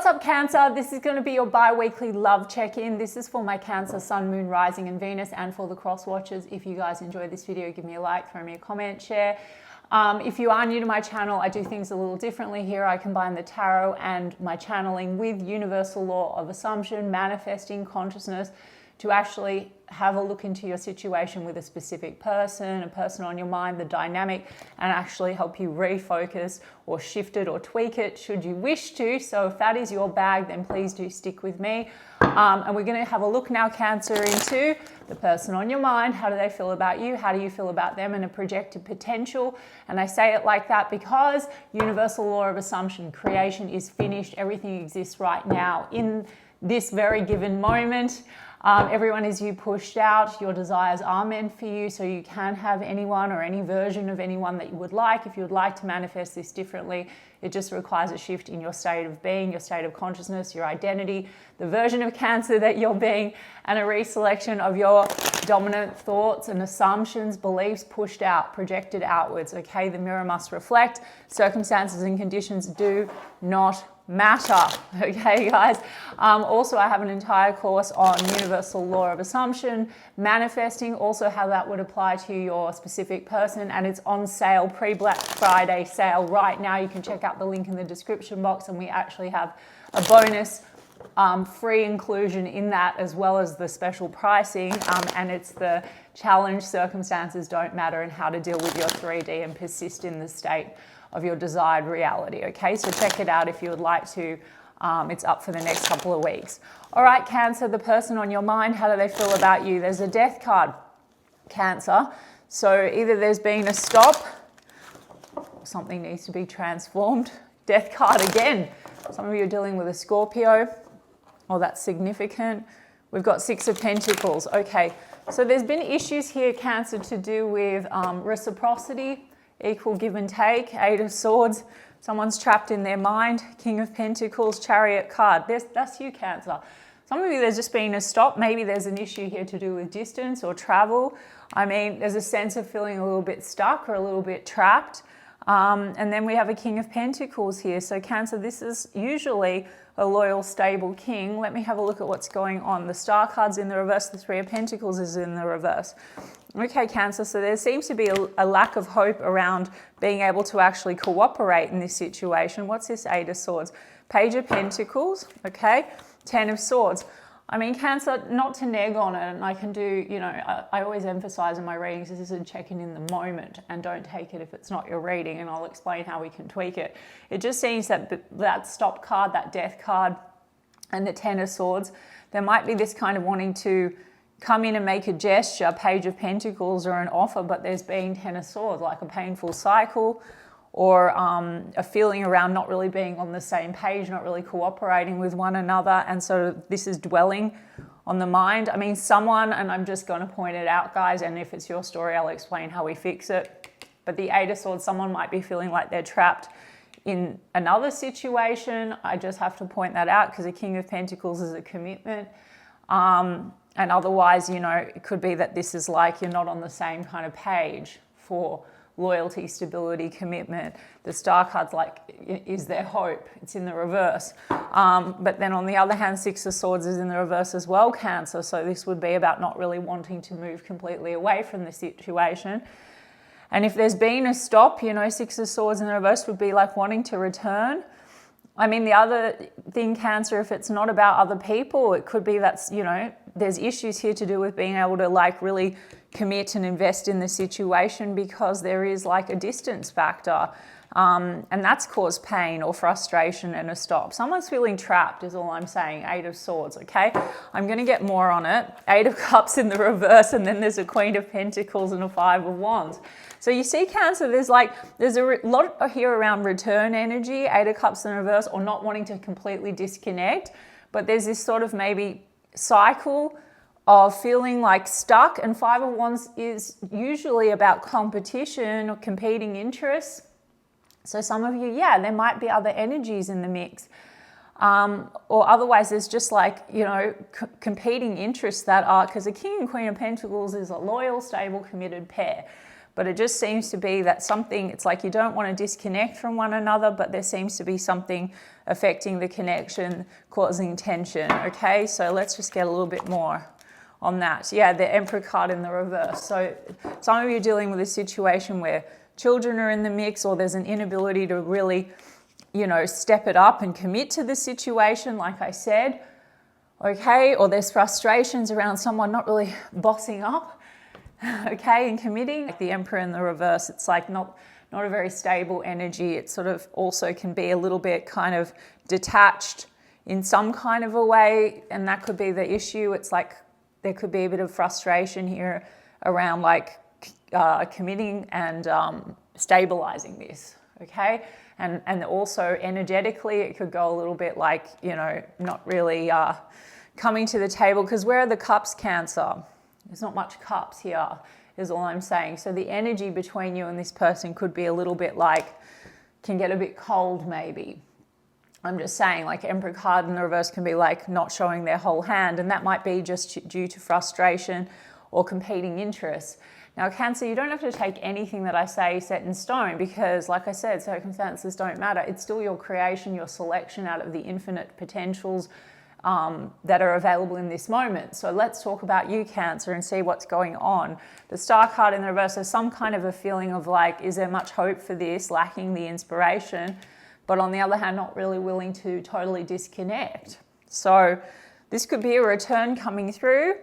What's up, Cancer? This is going to be your bi-weekly love check-in. This is for my Cancer, Sun, Moon, Rising and Venus, and for the cross watchers. If you guys enjoy this video, give me a like, throw me a comment, share. If you are new to my channel, I do things a little differently here. I combine the tarot and my channeling with universal law of assumption, manifesting, consciousness, to actually have a look into your situation with a specific person, a person on your mind, the dynamic, and actually help you refocus or shift it or tweak it should you wish to. So if that is your bag, then please do stick with me. And we're going to have a look now, Cancer, into the person on your mind. How do they feel about you? How do you feel about them, and a projected potential? And I say it like that because universal law of assumption, creation is finished. Everything exists right now in this very given moment. Everyone is you pushed out. Your desires are meant for you, so you can have anyone or any version of anyone that you would like. If you would like to manifest this differently, it just requires a shift in your state of being, your state of consciousness, your identity, the version of Cancer that you're being, and a reselection of your dominant thoughts and assumptions, beliefs pushed out, projected outwards. Okay, the mirror must reflect. Circumstances and conditions do not matter. Okay, guys. Also, I have an entire course on universal law of assumption, manifesting, also how that would apply to your specific person, and it's on sale, pre-Black Friday sale right now. You can check out the link in the description box, and we actually have a bonus free inclusion in that, as well as the special pricing, and it's the challenge circumstances don't matter and how to deal with your 3D and persist in the state of your desired reality. Okay, so check it out if you would like to. It's up for the next couple of weeks. All right, Cancer, the person on your mind, how do they feel about you? There's a Death card, Cancer. So either there's been a stop, something needs to be transformed. Death card again. Some of you are dealing with a Scorpio, or that's significant. We've got Six of Pentacles. Okay, so there's been issues here, Cancer, to do with reciprocity, equal give and take. Eight of Swords, someone's trapped in their mind. King of Pentacles, Chariot card. That's you, Cancer. Some of you, there's just been a stop. Maybe there's an issue here to do with distance or travel. I mean, there's a sense of feeling a little bit stuck or a little bit trapped. And then we have a King of Pentacles here. So Cancer, this is usually a loyal, stable king. Let me have a look at what's going on. The Star card's in the reverse. The Three of Pentacles is in the reverse. Okay, Cancer, so there seems to be a lack of hope around being able to actually cooperate in this situation. What's this Eight of Swords? Page of Pentacles, okay? Ten of Swords. I mean, Cancer, not to neg on it, and I can do, you know, I always emphasize in my readings, this is a check-in in the moment, and don't take it if it's not your reading, and I'll explain how we can tweak it. It just seems that that stop card, that death card, and the Ten of Swords, there might be this kind of wanting to come in and make a gesture, Page of Pentacles, or an offer, but there's been Ten of Swords, like a painful cycle, or a feeling around not really being on the same page, not really cooperating with one another. And so this is dwelling on the mind. I mean, someone, and I'm just going to point it out, guys, and if it's your story, I'll explain how we fix it. But the Eight of Swords, someone might be feeling like they're trapped in another situation. I just have to point that out because the King of Pentacles is a commitment. And otherwise, you know, it could be that this is like you're not on the same kind of page for loyalty, stability, commitment. The Star card's like, is there hope? It's in the reverse. But then on the other hand, Six of Swords is in the reverse as well, Cancer. So this would be about not really wanting to move completely away from the situation. And if there's been a stop, you know, Six of Swords in the reverse would be like wanting to return. I mean, the other thing, Cancer, if it's not about other people, it could be that's, you know, there's issues here to do with being able to like really commit and invest in the situation because there is like a distance factor. And that's caused pain or frustration and a stop. Someone's feeling trapped is all I'm saying. Eight of Swords, okay? I'm going to get more on it. Eight of Cups in the reverse, and then there's a Queen of Pentacles and a Five of Wands. So you see, Cancer, there's a lot here around return energy, Eight of Cups in reverse, or not wanting to completely disconnect. But there's this sort of maybe cycle of feeling like stuck, and Five of Wands is usually about competition or competing interests. So some of you, yeah, there might be other energies in the mix. Or otherwise there's just like, you know, competing interests that are, because the King and Queen of Pentacles is a loyal, stable, committed pair. But it just seems to be that something, it's like you don't want to disconnect from one another, but there seems to be something affecting the connection, causing tension. Okay, so let's just get a little bit more on that. Yeah, the Emperor card in the reverse. So some of you are dealing with a situation where children are in the mix, or there's an inability to really, you know, step it up and commit to the situation, like I said. Okay, or there's frustrations around someone not really bossing up, okay, and committing. Like the Emperor in the reverse, it's like not a very stable energy. It sort of also can be a little bit kind of detached in some kind of a way, and that could be the issue. It's like there could be a bit of frustration here around like committing and stabilizing this, okay? And also energetically, it could go a little bit like, you know, not really coming to the table, because where are the cups, Cancer? There's not much cups here, is all I'm saying. So the energy between you and this person could be a little bit like, can get a bit cold maybe. I'm just saying, like Emperor card in the reverse can be like not showing their whole hand, and that might be just due to frustration or competing interests. Now, Cancer, you don't have to take anything that I say set in stone, because like I said, circumstances don't matter. It's still your creation, your selection out of the infinite potentials that are available in this moment. So let's talk about you, Cancer, and see what's going on. The Star card in the reverse is some kind of a feeling of like, is there much hope for this, lacking the inspiration, but on the other hand, not really willing to totally disconnect. So this could be a return coming through.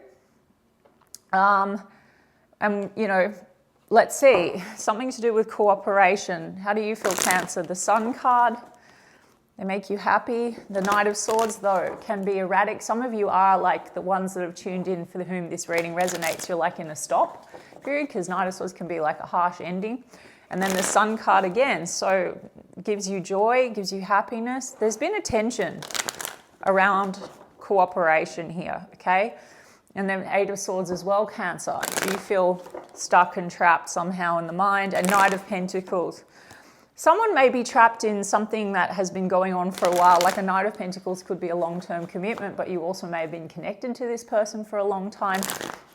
And, you know, let's see, something to do with cooperation. How do you feel, Cancer? The Sun card, they make you happy. The Knight of Swords, though, can be erratic. Some of you are like the ones that have tuned in for whom this reading resonates. You're like in a stop period, because Knight of Swords can be like a harsh ending. And then the Sun card again, so gives you joy, gives you happiness. There's been a tension around cooperation here, okay? And then Eight of Swords as well, Cancer. Do you feel stuck and trapped somehow in the mind? And Knight of Pentacles. Someone may be trapped in something that has been going on for a while. Like a Knight of Pentacles could be a long-term commitment, but you also may have been connected to this person for a long time.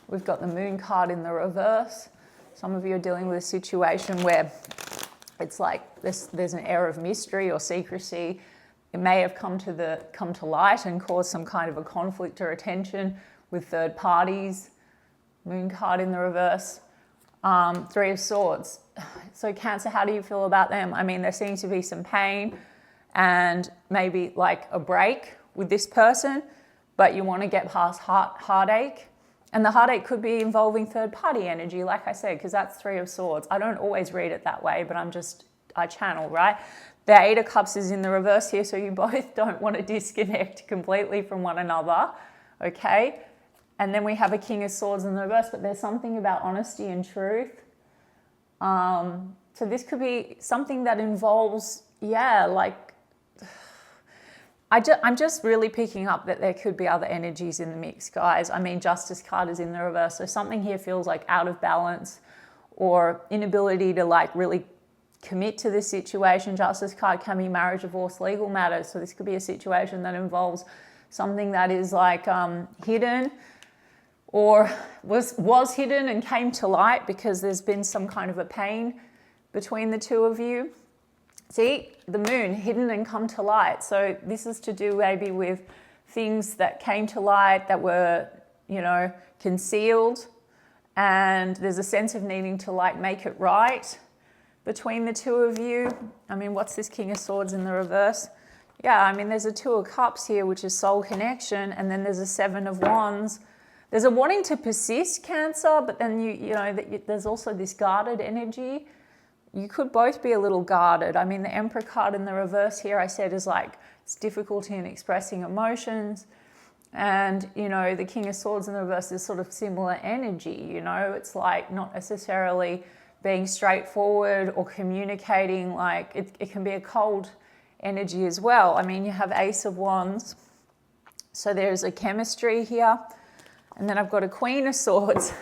We've got the Moon card in the reverse. Some of you are dealing with a situation where it's like there's an air of mystery or secrecy. It may have come to light and caused some kind of a conflict or a tension with third parties. Moon card in the reverse. Three of Swords. So Cancer, how do you feel about them? I mean, there seems to be some pain and maybe like a break with this person, but you want to get past heartache. And the heartache could be involving third party energy, like I said, because that's Three of Swords. I don't always read it that way, but I channel, right? The Eight of Cups is in the reverse here, so you both don't want to disconnect completely from one another, okay? And then we have a King of Swords in the reverse, but there's something about honesty and truth. So this could be something that involves, yeah, like, I'm just really picking up that there could be other energies in the mix, guys. I mean, Justice card is in the reverse, so something here feels like out of balance or inability to like really commit to this situation. Justice card can be marriage, divorce, legal matters. So this could be a situation that involves something that is like hidden, or was hidden and came to light because there's been some kind of a pain between the two of you. See, the Moon, hidden and come to light. So this is to do maybe with things that came to light that were, you know, concealed, and there's a sense of needing to like make it right between the two of you. I mean, what's this King of Swords in the reverse? Yeah, I mean, there's a Two of Cups here, which is soul connection, and then there's a Seven of Wands. There's a wanting to persist, Cancer, but then there's also this guarded energy. You could both be a little guarded. I mean, the Emperor card in the reverse here, I said, is like, it's difficulty in expressing emotions. And, you know, the King of Swords in the reverse is sort of similar energy, you know. It's like not necessarily being straightforward or communicating. Like, it can be a cold energy as well. I mean, you have Ace of Wands. So there's a chemistry here. And then I've got a Queen of Swords.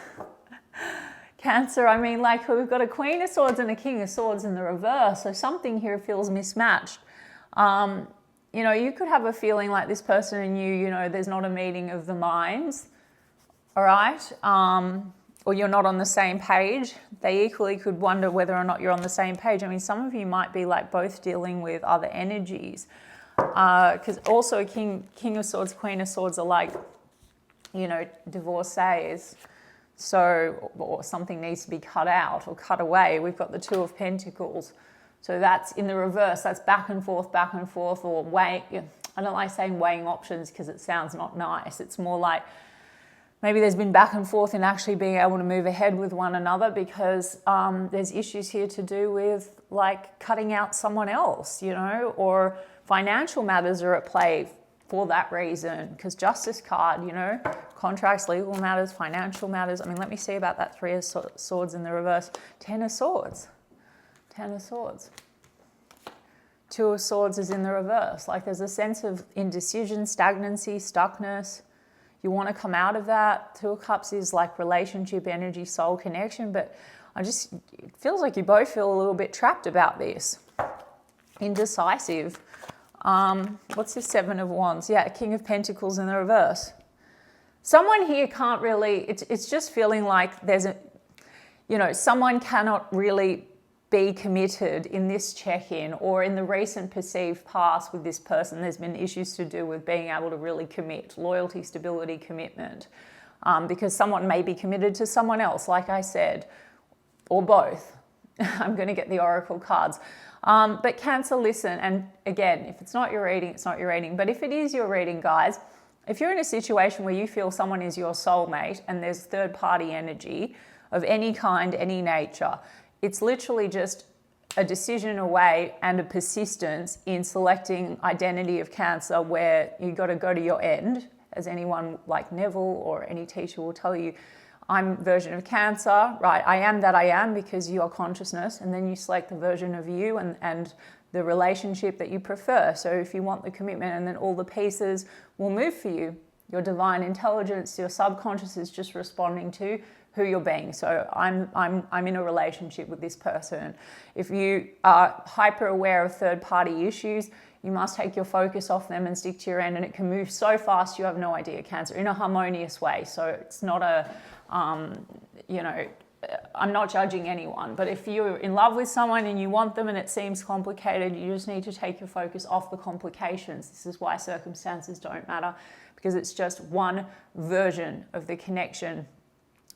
Cancer, I mean, like we've got a Queen of Swords and a King of Swords in the reverse. So something here feels mismatched. You know, you could have a feeling like this person and you know, there's not a meeting of the minds. All right. or you're not on the same page, they equally could wonder whether or not you're on the same page. I mean, some of you might be like both dealing with other energies. Because also King of Swords, Queen of Swords are like, you know, divorcees. So, or something needs to be cut out or cut away. We've got the Two of Pentacles. So that's in the reverse. That's back and forth, or weighing. I don't like saying weighing options because it sounds not nice. It's more like maybe there's been back and forth in actually being able to move ahead with one another because there's issues here to do with like cutting out someone else, you know, or financial matters are at play for that reason, because Justice card, you know, contracts, legal matters, financial matters. I mean, let me see about that Three of Swords in the reverse. Ten of Swords. Ten of Swords. Two of Swords is in the reverse. Like there's a sense of indecision, stagnancy, stuckness. You want to come out of that. Two of Cups is like relationship, energy, soul connection. But it feels like you both feel a little bit trapped about this. Indecisive. What's the Seven of Wands? Yeah, King of Pentacles in the reverse. Someone here can't really, it's just feeling like there's a, you know, someone cannot really be committed in this check-in or in the recent perceived past with this person. There's been issues to do with being able to really commit, loyalty, stability, commitment, because someone may be committed to someone else, like I said, or both. I'm going to get the Oracle cards. But Cancer, listen, and again, if it's not your reading, it's not your reading. But if it is your reading, guys, if you're in a situation where you feel someone is your soulmate and there's third-party energy of any kind, any nature, it's literally just a decision away and a persistence in selecting identity of Cancer where you got to go to your end, as anyone like Neville or any teacher will tell you. I'm version of Cancer, right? I am that I am because you are consciousness, and then you select the version of you and the relationship that you prefer. So if you want the commitment, and then all the pieces will move for you. Your divine intelligence, your subconscious is just responding to who you're being. So I'm in a relationship with this person. If you are hyper aware of third-party issues, you must take your focus off them and stick to your end, and it can move so fast you have no idea, Cancer, in a harmonious way. So it's not a, you know, I'm not judging anyone, but if you're in love with someone and you want them and it seems complicated, you just need to take your focus off the complications. This is why circumstances don't matter, because it's just one version of the connection,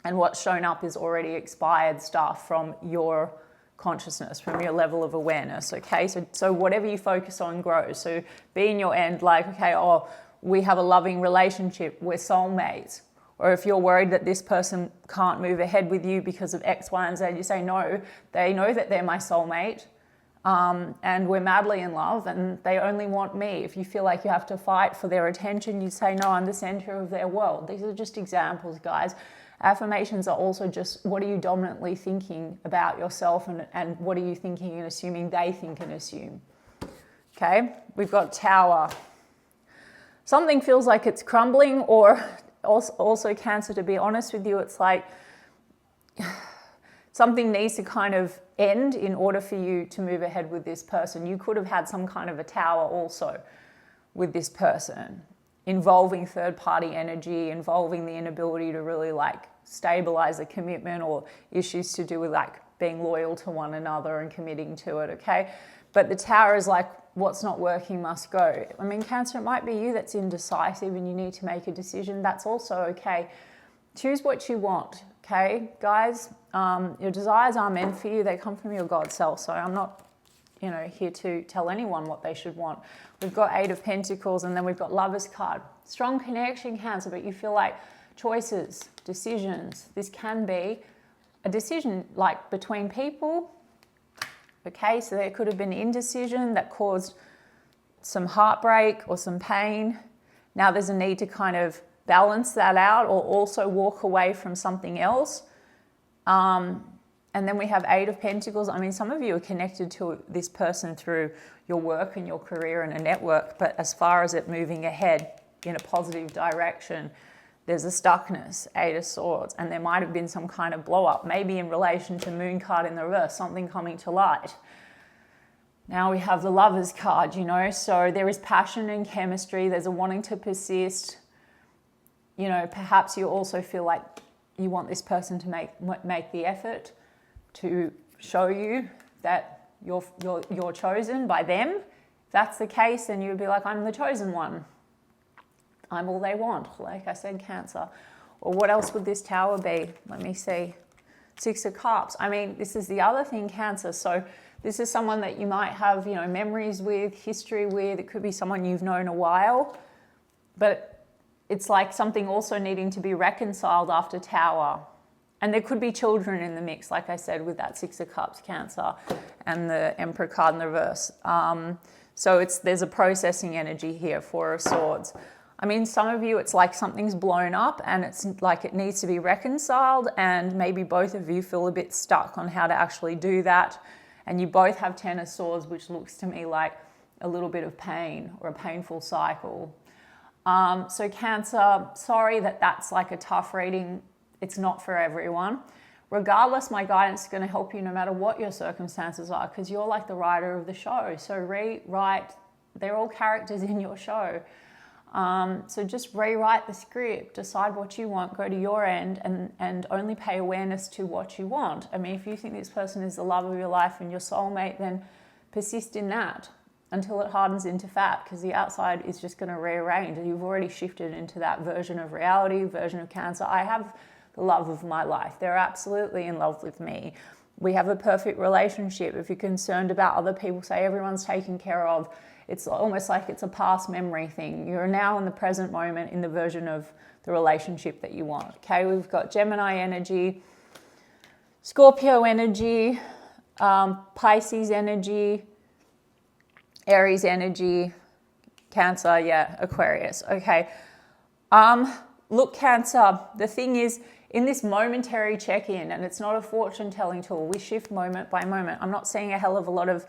and what's shown up is already expired stuff from your consciousness, from your level of awareness, okay? So whatever you focus on grows. So be in your end like, okay, oh, we have a loving relationship, we're soulmates. Or if you're worried that this person can't move ahead with you because of X, Y, and Z, you say, no, they know that they're my soulmate, and we're madly in love and they only want me. If you feel like you have to fight for their attention, you say, no, I'm the center of their world. These are just examples, guys. Affirmations are also just, what are you dominantly thinking about yourself, and what are you thinking and assuming they think and assume? Okay, we've got Tower. Something feels like it's crumbling, or also Cancer, to be honest with you, it's like something needs to kind of end in order for you to move ahead with this person. You could have had some kind of a tower also with this person, involving third-party energy, involving the inability to really like stabilize a commitment, or issues to do with like being loyal to one another and committing to it, okay? But the Tower is like, what's not working must go. I mean, Cancer, it might be you that's indecisive and you need to make a decision. That's also okay. Choose what you want, okay, guys? Your desires are meant for you. They come from your God self. So I'm not, you know, here to tell anyone what they should want. We've got Eight of Pentacles, and then we've got Lover's card. Strong connection, Cancer, but you feel like choices, decisions. This can be a decision like between people. Okay, so there could have been indecision that caused some heartbreak or some pain. Now there's a need to kind of balance that out, or also walk away from something else. And then we have Eight of Pentacles. I mean, some of you are connected to this person through your work and your career and a network, but as far as it moving ahead in a positive direction, there's a stuckness, Eight of Swords, and there might have been some kind of blow up, maybe in relation to Moon card in the reverse, something coming to light. Now we have the Lover's card, you know, so there is passion and chemistry. There's a wanting to persist. You know, perhaps you also feel like you want this person to make the effort to show you that you're chosen by them. If that's the case, then you'd be like, I'm the chosen one. I'm all they want, like I said, Cancer. Or what else would this Tower be? Let me see. 6 of Cups. I mean, this is the other thing, Cancer. So this is someone that you might have, memories with, history with. It could be someone you've known a while. But it's like something also needing to be reconciled after Tower. And there could be children in the mix, like I said, with that 6 of Cups, Cancer, and the Emperor card in the reverse. So there's a processing energy here, 4 of Swords. I mean, some of you, it's like something's blown up and it's like it needs to be reconciled, and maybe both of you feel a bit stuck on how to actually do that. And you both have 10 of Swords, which looks to me like a little bit of pain or a painful cycle. So Cancer, sorry that's like a tough reading. It's not for everyone. Regardless, my guidance is going to help you no matter what your circumstances are, because you're like the writer of the show. So rewrite, they're all characters in your show. So just rewrite the script, decide what you want, go to your end, and only pay awareness to what you want. I mean, if you think this person is the love of your life and your soulmate, then persist in that until it hardens into fat, because the outside is just going to rearrange. You've already shifted into that version of reality, version of Cancer. I have the love of my life. They're absolutely in love with me. We have a perfect relationship. If you're concerned about other people, say everyone's taken care of. It's almost like it's a past memory thing. You're now in the present moment in the version of the relationship that you want. Okay, we've got Gemini energy, Scorpio energy, Pisces energy, Aries energy, Cancer, yeah, Aquarius. Okay. Look, Cancer, the thing is, in this momentary check-in, and it's not a fortune-telling tool, we shift moment by moment. I'm not seeing a hell of a lot of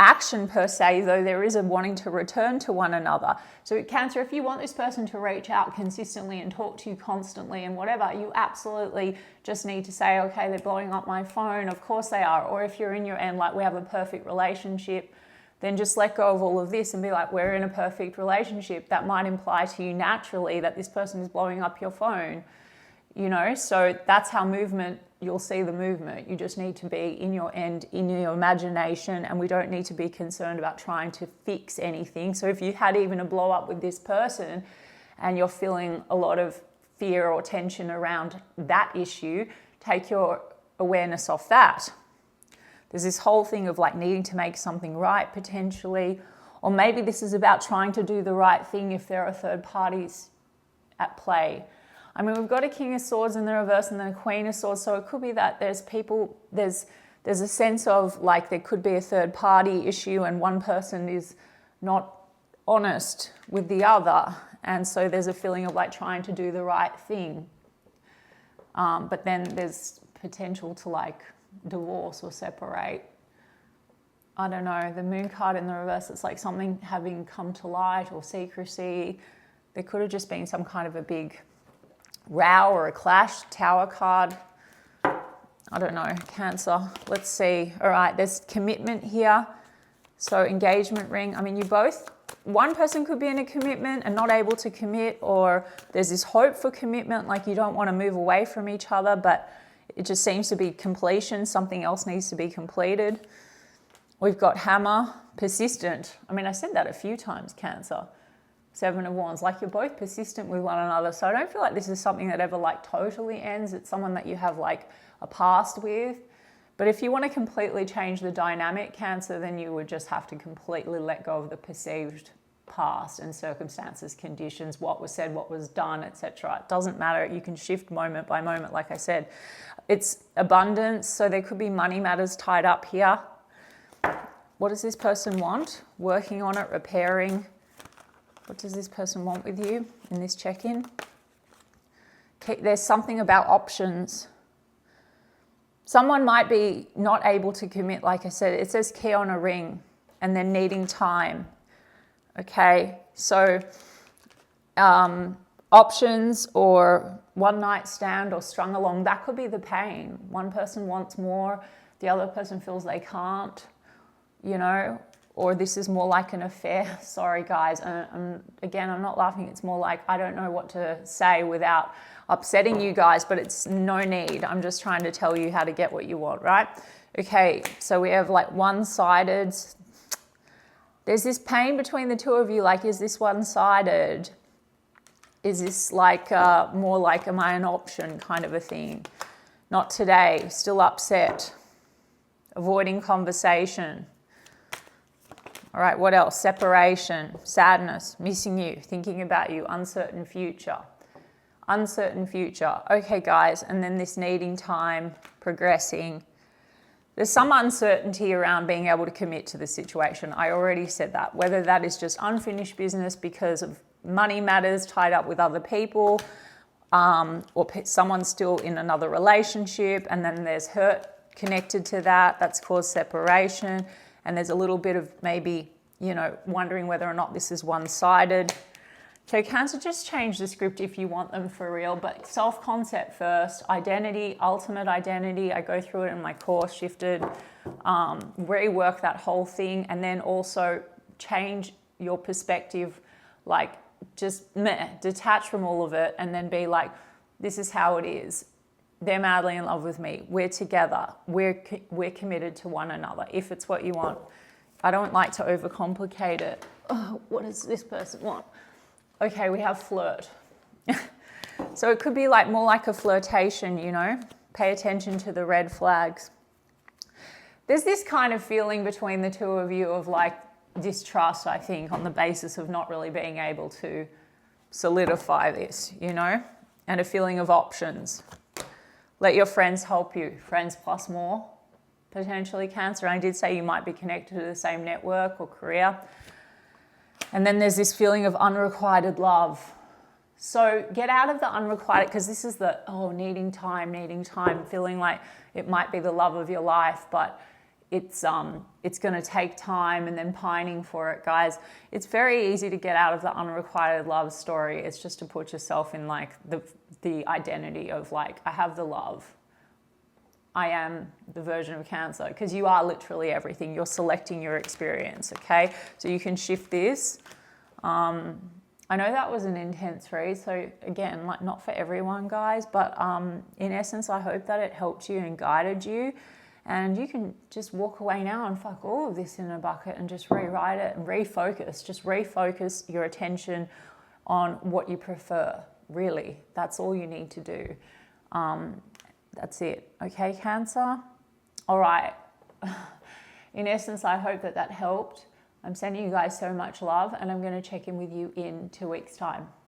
action per se, though there is a wanting to return to one another. So Cancer, if you want this person to reach out consistently and talk to you constantly and whatever, you absolutely just need to say, okay, they're blowing up my phone. Of course they are. Or if you're in your end, like we have a perfect relationship, then just let go of all of this and be like, we're in a perfect relationship. That might imply to you naturally that this person is blowing up your phone, so that's how you'll see the movement. You just need to be in your end, in your imagination, and we don't need to be concerned about trying to fix anything. So if you had even a blow up with this person and you're feeling a lot of fear or tension around that issue, take your awareness off that. There's this whole thing of like needing to make something right potentially, or maybe this is about trying to do the right thing if there are third parties at play. I mean, we've got a King of Swords in the reverse and then a Queen of Swords, so it could be that there's a sense of like there could be a third party issue and one person is not honest with the other, and so there's a feeling of like trying to do the right thing. But then there's potential to like divorce or separate. I don't know, the Moon card in the reverse, it's like something having come to light or secrecy. There could have just been some kind of a big row or a clash. Tower card, I don't know, Cancer. Let's see. All right, there's commitment here. So engagement ring. I mean, one person could be in a commitment and not able to commit, or there's this hope for commitment, like you don't want to move away from each other, but it just seems to be completion. Something else needs to be completed. We've got Hammer, persistent. I mean, I said that a few times, Cancer. 7 of Wands, like you're both persistent with one another. So I don't feel like this is something that ever like totally ends. It's someone that you have like a past with. But if you want to completely change the dynamic, Cancer, then you would just have to completely let go of the perceived past and circumstances, conditions, what was said, what was done, etc. It doesn't matter. You can shift moment by moment, like I said. It's abundance, so there could be money matters tied up here. What does this person want? Working on it, repairing. What does this person want with you in this check-in? There's something about options. Someone might be not able to commit, like I said. It says key on a ring and then needing time. Okay, so options or one night stand or strung along, that could be the pain. One person wants more, the other person feels they can't, or this is more like an affair. Sorry guys, again, I'm not laughing. It's more like I don't know what to say without upsetting you guys, but it's no need. I'm just trying to tell you how to get what you want, right? Okay, so we have like one-sided. There's this pain between the two of you. Like, is this one-sided? Is this like more like, am I an option kind of a thing? Not today, still upset, avoiding conversation. All right, what else? Separation, sadness, missing you, thinking about you, uncertain future. Uncertain future. Okay, guys, and then this needing time, progressing. There's some uncertainty around being able to commit to the situation. I already said that. Whether that is just unfinished business because of money matters tied up with other people, or someone's still in another relationship and then there's hurt connected to that. That's caused separation. And there's a little bit of maybe, you know, wondering whether or not this is one-sided. So Cancer, just change the script if you want them for real, but self-concept first, identity, ultimate identity. I go through it in my course, Shifted, rework that whole thing, and then also change your perspective, like just detach from all of it and then be like, this is how it is. They're madly in love with me. We're together. We're committed to one another, if it's what you want. I don't like to overcomplicate it. Oh, what does this person want? Okay, we have flirt. So it could be like more like a flirtation, you know? Pay attention to the red flags. There's this kind of feeling between the two of you of like distrust, I think, on the basis of not really being able to solidify this, you know? And a feeling of options. Let your friends help you. Friends plus more, potentially, Cancer. And I did say you might be connected to the same network or career. And then there's this feeling of unrequited love. So get out of the unrequited, because this is the, needing time, feeling like it might be the love of your life, but it's going to take time, and then pining for it, guys. It's very easy to get out of the unrequited love story. It's just to put yourself in like the identity of like, I have the love. I am the version of Cancer, because you are literally everything. You're selecting your experience, okay? So you can shift this. I know that was an intense read, so again, like not for everyone, guys, but in essence, I hope that it helped you and guided you. And you can just walk away now and fuck all of this in a bucket and just rewrite it and refocus. Just refocus your attention on what you prefer, really. That's all you need to do. That's it. Okay, Cancer? All right. In essence, I hope that that helped. I'm sending you guys so much love, and I'm going to check in with you in 2 weeks' time.